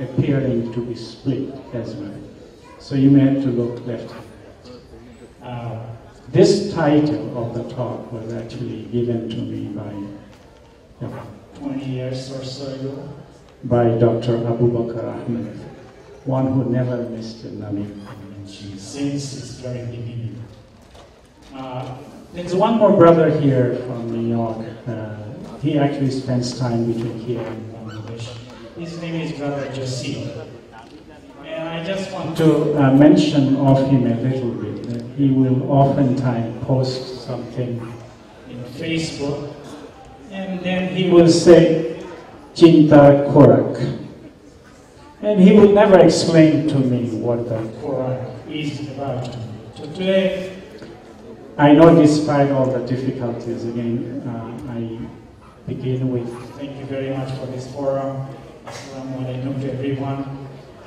appearing to be split as well. So you may have to look left. This title of the talk was actually given to me by 20 years or so ago by Dr. Abu Bakr Ahmed, one who never missed a Nabic since its very beginning. There's one more brother here from New York. He actually spends time between here and Bangladesh. His name is Brother Josie. And I just want to mention of him a little bit. He will oftentimes post something in Facebook, and then he will say, Cinta Korak. And he will never explain to me what the Quran is about. So today, I know despite all the difficulties, again, I begin with thank you very much for this forum. Assalamu alaikum to everyone.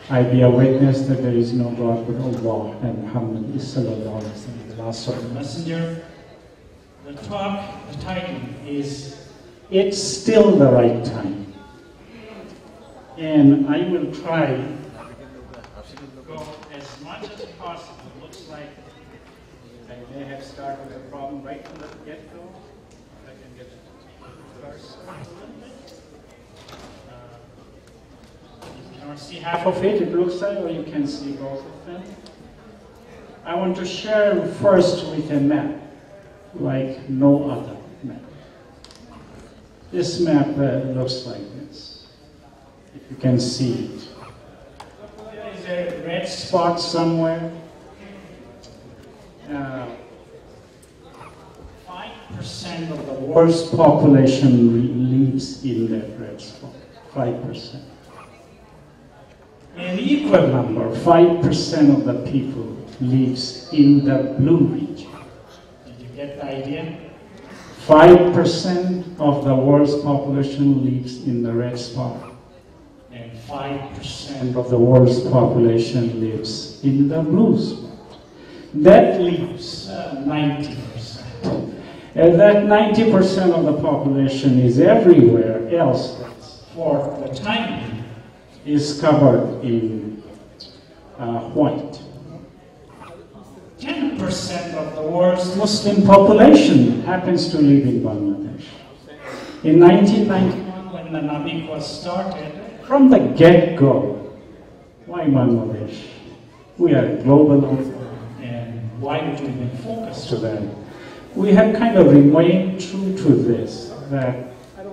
I bear witness that there is no God but Allah, and Muhammad is sallallahu alaihi wasallam, the last of the messenger. The talk, the title is, It's Still the Right Time. And I will try to go as much as possible. Looks like I may have started the problem right from the get-go. I can get it first a little bit. You cannot see half of it, it looks like, or you can see both of them. I want to share first with a map, like no other map. This map looks like this, if you can see it. There is a red spot somewhere. 5% of the world's population lives in that red spot. 5%. An equal number, 5% of the people lives in the blue region. Did you get the idea? 5% of the world's population lives in the red spot, and 5% of the world's population lives in the blue spot. That leaves 90%. And that 90% of the population is everywhere else that's, for the time being, is covered in white. 10% of the world's Muslim population happens to live in Bangladesh. In 1991, when the Nabic was started, from the get-go, why Bangladesh? We are global, and why would we even focus to that? We have kind of remained true to this, that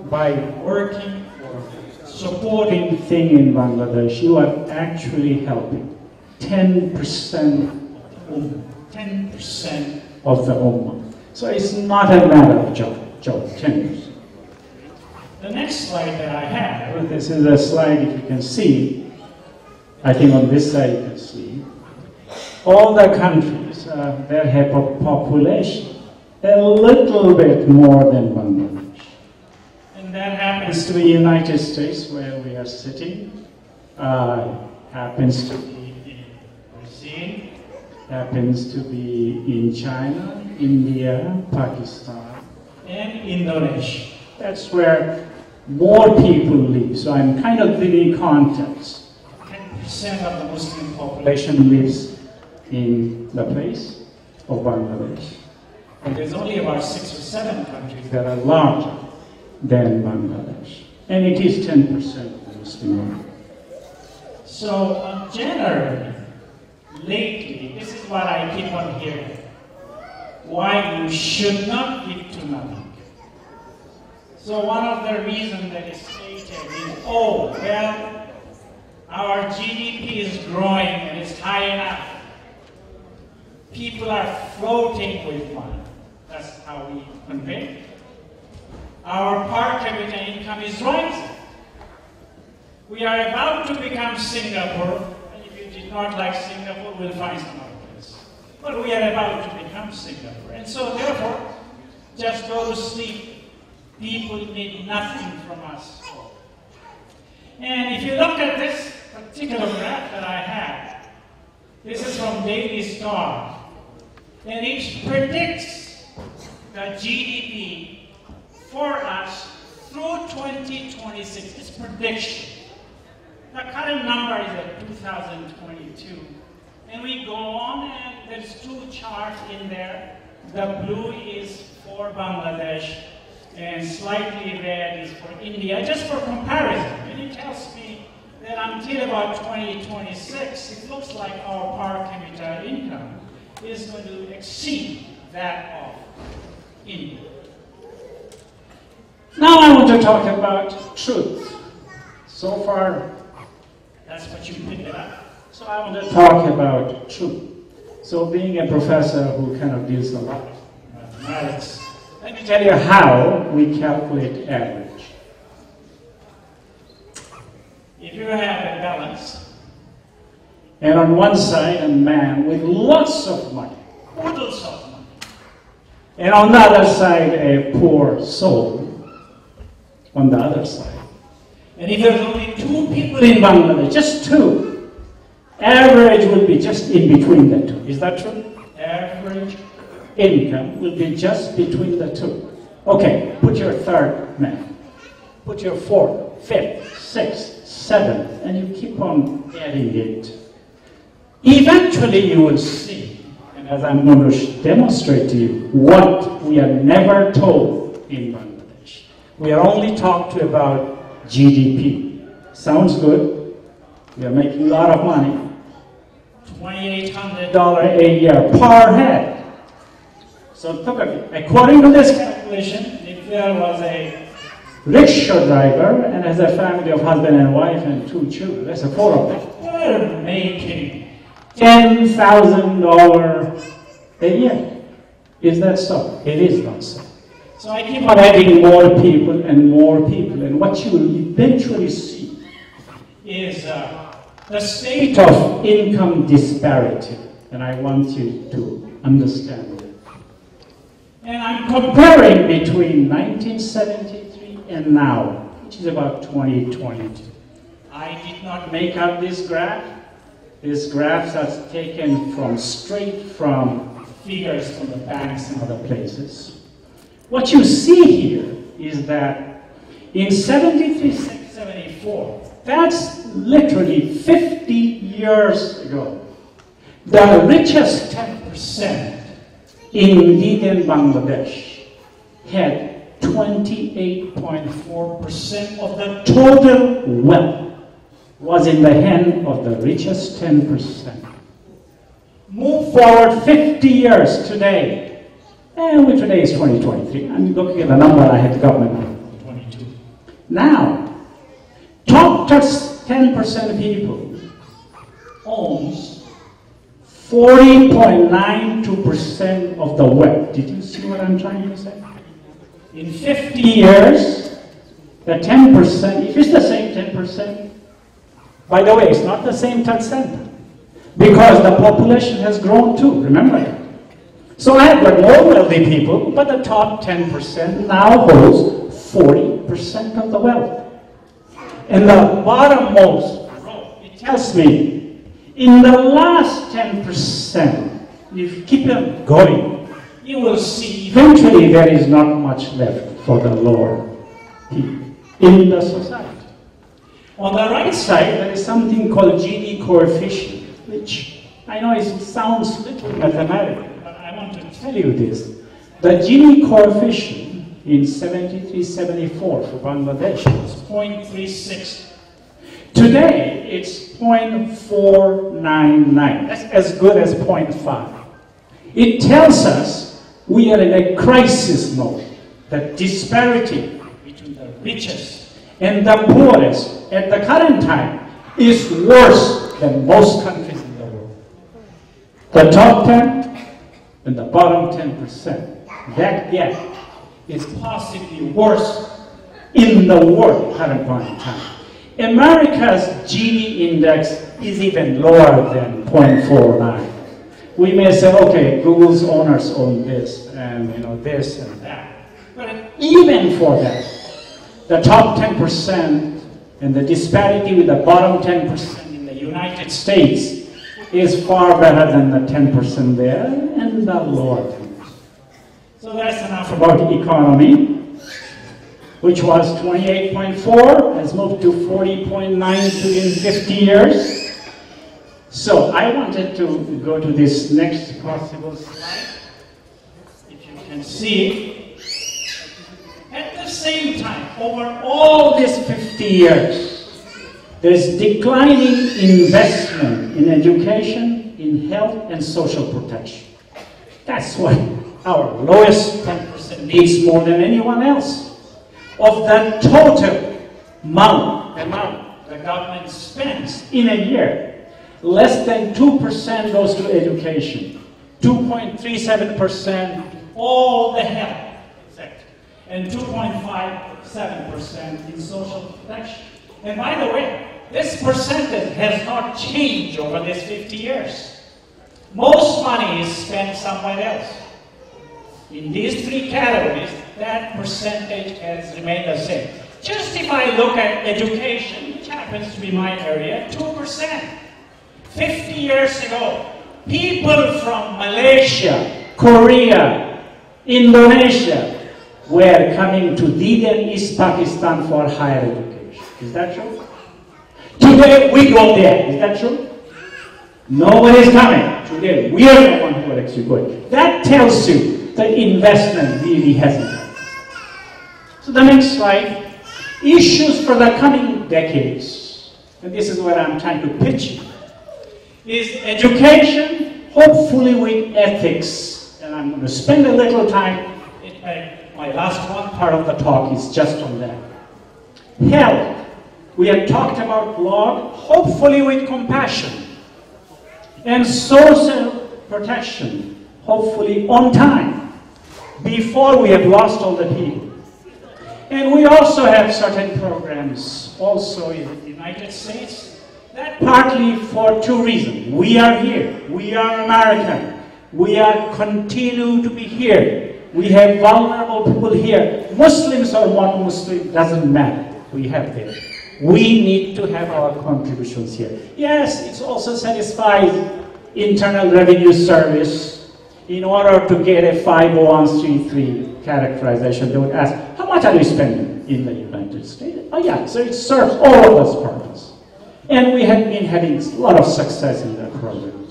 by working for supporting thing in Bangladesh, you are actually helping 10% of the Ummah. So it's not a matter of joke, 10%. The next slide that I have, this is a slide, if you can see, I think on this side you can see, all the countries, their have a population a little bit more than Bangladesh. And that happens to be the United States, where we are sitting, happens to be in Brazil, happens to be in China, India, Pakistan, and Indonesia. That's where more people live. So I'm kind of giving context. 10% of the Muslim population lives in the place of Bangladesh. And there's only about 6 or 7 countries that are larger than Bangladesh. And it is 10% of the Muslim world. So generally, lately, this is what I keep on hearing. Why you should not give to Nabic. So one of the reasons that is stated is, oh, well, our GDP is growing and it's high enough. People are floating with money. That's how we convey it. Our per capita income is rising. We are about to become Singapore. And if you did not like Singapore, we'll find some other place. But we are about to become Singapore. And so therefore, just go to sleep. People need nothing from us. And if you look at this particular graph that I have, this is from Daily Star, and it predicts the GDP for us through 2026. It's prediction. The current number is at 2022. And we go on, and there's two charts in there. The blue is for Bangladesh, and slightly red is for India, just for comparison. And it tells me that until about 2026, it looks like our per capita income is going to exceed that of India. Now I want to talk about truth. So far, that's what you picked up. So I want to talk about truth. So being a professor who kind of deals a lot with mathematics, let me tell you how we calculate average. If you have a balance, and on one side a man with lots of money, oodles of money, and on the other side a poor soul, on the other side. And if there's only two people in Bangladesh, just two, average will be just in between the two. Is that true? Average income will be just between the two. Okay, put your third man. Put your fourth, fifth, sixth, seventh, and you keep on adding it. Eventually you will see, and as I'm going to demonstrate to you, what we are never told in Bangladesh. We are only talked to about GDP. Sounds good. We are making a lot of money. $2,800 a year per head. So according to this calculation, if there was a rickshaw driver and has a family of husband and wife and two children, that's a four of them, they're making $10,000 a year. Is that so? It is not so. So I keep on adding more people, and what you will eventually see is the state of income disparity, and I want you to understand it. And I'm comparing between 1973 and now, which is about 2022. I did not make up this graph. These graphs are taken straight from figures from the banks and other places. What you see here is that in 73, 74, that's literally 50 years ago, the richest 10% in Indian Bangladesh had 28.4% of the total wealth was in the hand of the richest 10%. Move forward 50 years today, and today is 2023. I'm looking at the number I had the government on, 22. Now, top 10% of people owns 40.92% of the wealth. Did you see what I'm trying to say? In 50 years, the 10%, if it's the same 10%, by the way, it's not the same 10%, because the population has grown too, remember that. So I have got more wealthy people, but the top 10% now holds 40% of the wealth. And the bottommost row, it tells me, in the last 10%, if you keep on going, you will see eventually there is not much left for the lower people in the society. On the right side, there is something called Gini coefficient, which I know it sounds little mathematical, but I want to tell you this. The Gini coefficient in 73, 74 for Bangladesh was 0.36. Today, it's 0.499. That's as good as 0.5. It tells us we are in a crisis mode. The disparity between the richest and the poorest at the current time is worse than most countries in the world. The top 10 and the bottom 10%. That gap is possibly worse in the world at current point in time. America's Gini index is even lower than 0.49. We may say, okay, Google's owners own this, and this and that. But even for that, the top 10% and the disparity with the bottom 10% in the United States is far better than the 10% there and the lower 10%. So that's enough about the economy. which was 28.4, has moved to 40.9 in 50 years. So I wanted to go to this next possible slide. If you can see, at the same time, over all these 50 years, there's declining investment in education, in health, and social protection. That's what our lowest 10% needs more than anyone else. Of the total amount the government spends in a year, less than 2% goes to education, 2.37% all the health sector, and 2.57% in social protection. And by the way, this percentage has not changed over these 50 years. Most money is spent somewhere else. In these three categories, that percentage has remained the same. Just if I look at education, which happens to be my area, 2%. 50 years ago, people from Malaysia, Korea, Indonesia were coming to Dhidar, East Pakistan for higher education. Is that true? Today, we go there. Is that true? Nobody is coming. Today, we are the one who are actually going. That tells you the investment really hasn't happened. So the next slide, issues for the coming decades, and this is what I'm trying to pitch, is education, hopefully with ethics, and I'm going to spend a little time, my last one part of the talk is just on that. Health, we have talked about law, hopefully with compassion, and social protection, hopefully on time, before we have lost all the people. And we also have certain programs also in the United States that partly for two reasons. We are here. We are American. We are continue to be here. We have vulnerable people here. Muslims or non-Muslim, doesn't matter. We have them. We need to have our contributions here. Yes, it also satisfies Internal Revenue Service. In order to get a 501c3 characterization, they would ask, how much are you spending in the United States? Oh yeah, so it serves all of those purposes. And we have been having a lot of success in that program.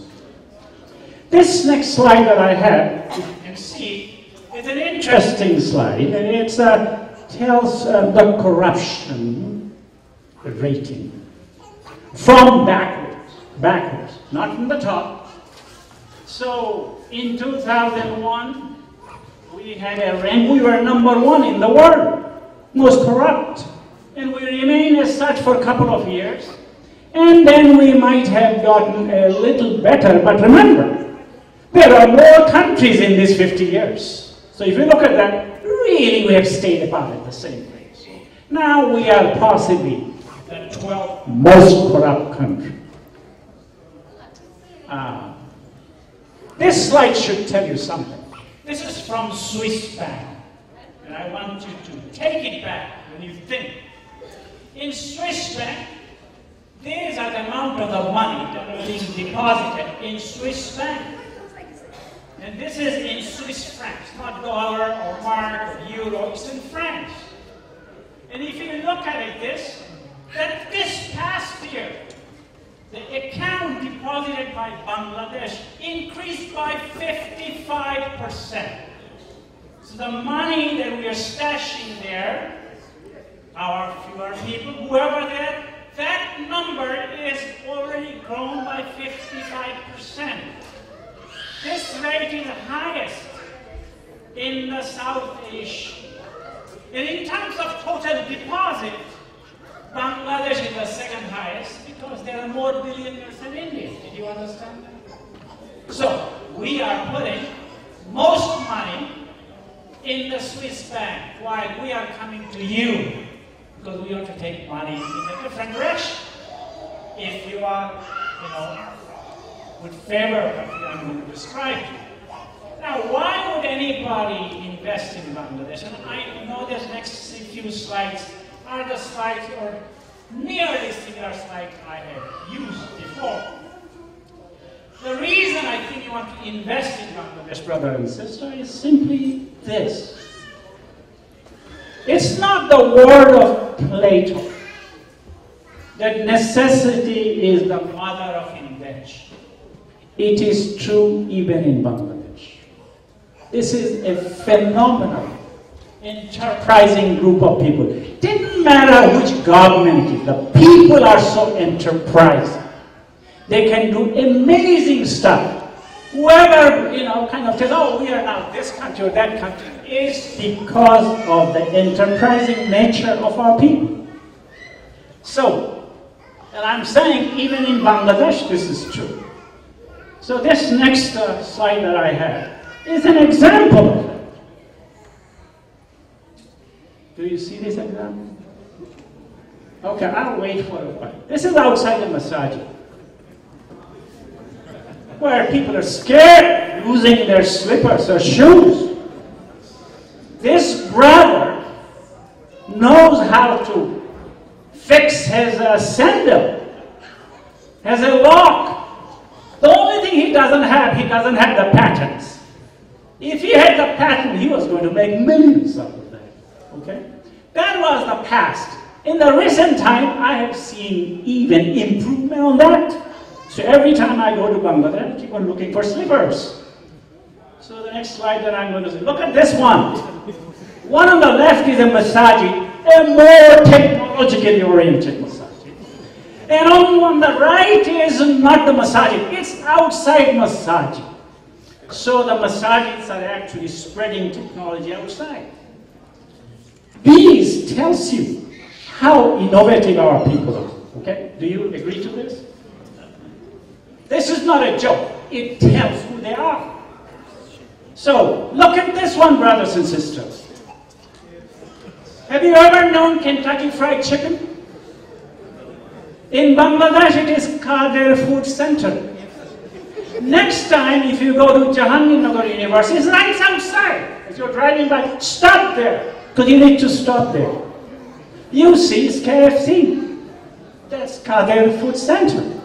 This next slide that I have, you can see, is an interesting slide. It tells the corruption rating from backwards, not from the top. So in 2001, we had a rank, we were #1 in the world, most corrupt. And we remained as such for a couple of years. And then we might have gotten a little better, but remember, there are more countries in these 50 years. So if you look at that, really we have stayed about at the same place. Now we are possibly the 12th most corrupt country. This slide should tell you something. This is from Swiss bank. And I want you to take it back when you think. In Swiss bank, these are the amount of the money that are being deposited in Swiss bank. And this is in Swiss francs, not dollar or mark or euro, it's in francs. And if you look at it that this past year, the account deposited by Bangladesh increased by 55%. So the money that we are stashing there, our fewer people, whoever that number is already grown by 55%. This rate is highest in the South Asia. And in terms of total deposit, Bangladesh is the second highest because there are more billionaires than India. Did you understand that? So we are putting most money in the Swiss bank while we are coming to you because we want to take money in a different direction. If you are, would favor what I'm going to describe to you. Now, why would anybody invest in Bangladesh? And I know the next few slides are the slides or nearly similar slides I have used before. The reason I think you want to invest in Bangladesh, brother and sister, is simply this. It It's not the word of Plato that necessity is the mother of invention. It is true even in Bangladesh. This is a phenomenal, enterprising group of people. It didn't matter which government it is, the people are so enterprising. They can do amazing stuff. Whoever, kind of says, oh, we are now this country or that country, is because of the enterprising nature of our people. So, and I'm saying even in Bangladesh this is true. So this next slide that I have is an example of that. Do you see this example? Okay, I'll wait for a while. This is outside the masjid, where people are scared losing their slippers or shoes. This brother knows how to fix his sandal, has a lock. The only thing he doesn't have the patents. If he had the patent, he was going to make millions out of that. Okay? That was the past. In the recent time, I have seen even improvement on that. So every time I go to Bangladesh, I keep on looking for slippers. So the next slide that I'm going to say, look at this one. One on the left is a masjid, a more technologically oriented masjid. And on the right is not the masjid, it's outside masjid. So the masajids are actually spreading technology outside. These tells you how innovative our people are. Okay? Do you agree to this? This is not a joke. It tells who they are. So, look at this one, brothers and sisters. Have you ever known Kentucky Fried Chicken? In Bangladesh, it is Kader Food Center. Next time, if you go to Jahangirnagar University, it's right outside. As you're driving by, stop there, because you need to stop there. You see, it's KFC. That's Kader Food Center.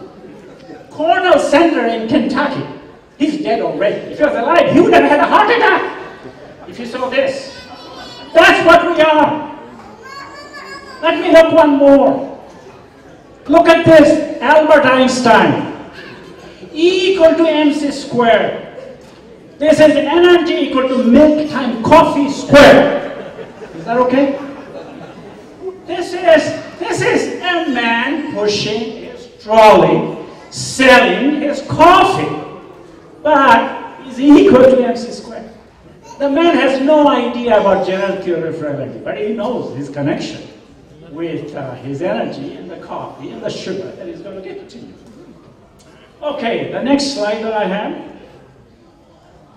Cornell Center in Kentucky. He's dead already. If he was alive, he would have had a heart attack if you saw this. That's what we are. Let me look one more. Look at this, Albert Einstein. E equal to mc squared. This is energy equal to milk time coffee squared. Is that okay? This is a man pushing his trolley, selling his coffee, but is equal to mc squared. The man has no idea about general theory of relativity, but he knows his connection with his energy and the coffee and the sugar that he's going to give to you. Okay, the next slide that I have.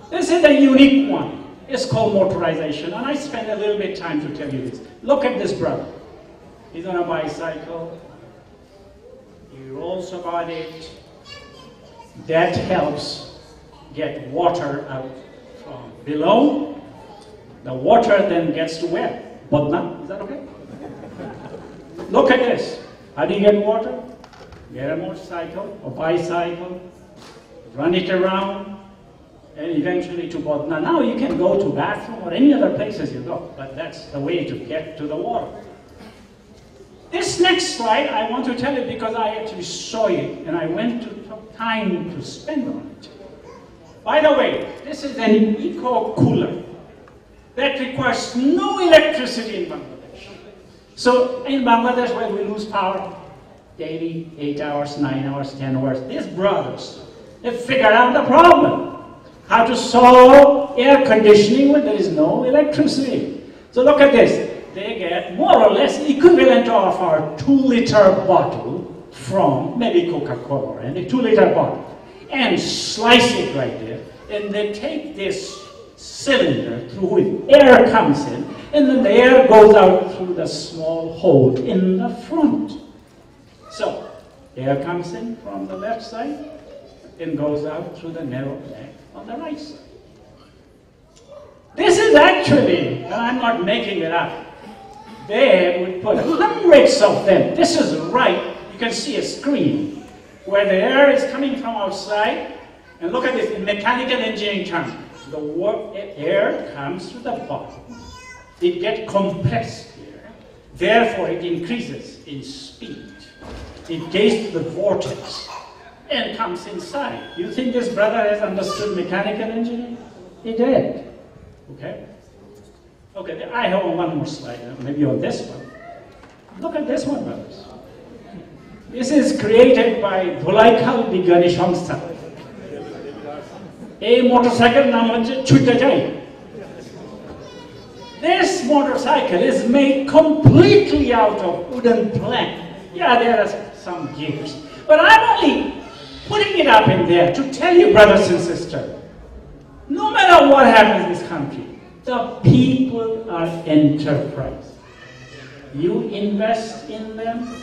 This is a unique one. It's called motorization, and I spent a little bit of time to tell you this. Look at this brother. He's on a bicycle. He rolls about it. That helps get water out from below. The water then gets wet. Bodna, is that okay? Look at this. How do you get water? Get a motorcycle or bicycle, run it around, and eventually to Bodna. Now you can go to bathroom or any other places you go, but that's the way to get to the water. This next slide I want to tell you because I actually saw it and I went to took time to spend on it. By the way, this is an eco-cooler that requires no electricity in Bangladesh. So in Bangladesh, where we lose power daily, 8 hours, 9 hours, 10 hours, these brothers, they figured out the problem. How to solve air conditioning when there is no electricity. So look at this. They get more or less equivalent of our 2-liter bottle from maybe Coca-Cola and a 2-liter bottle and slice it right there. And they take this cylinder through which air comes in, and then the air goes out through the small hole in the front. So, air comes in from the left side and goes out through the narrow neck on the right side. This is actually, and I'm not making it up, they would put hundreds of them. This is right, you can see a screen where the air is coming from outside, and look at this in mechanical engineering terms. The air comes to the bottom, it gets compressed here. Therefore, it increases in speed. It goes to the vortex and comes inside. You think this brother has understood mechanical engineering? He did. Okay? Okay, I have one more slide, maybe on this one. Look at this one, brothers. This is created by Dhulaikal Bigyani Samstha. A motorcycle naam hocche chute jai. This motorcycle is made completely out of wooden plank. Yeah, there are some gears. But I'm only putting it up in there to tell you, brothers and sisters, no matter what happens in this country, the people are enterprise. You invest in them,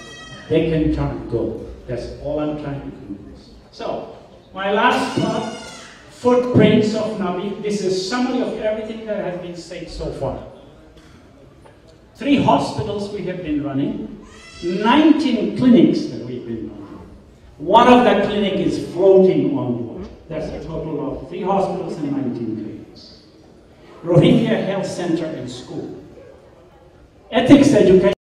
they can turn gold. That's all I'm trying to convince. So, my last part, footprints of Nabic. This is summary of everything that has been said so far. 3 hospitals we have been running, 19 clinics that we've been running. One of the clinic is floating on water. That's a total of 3 hospitals and 19 clinics. Rohingya Health Center and School. Ethics education.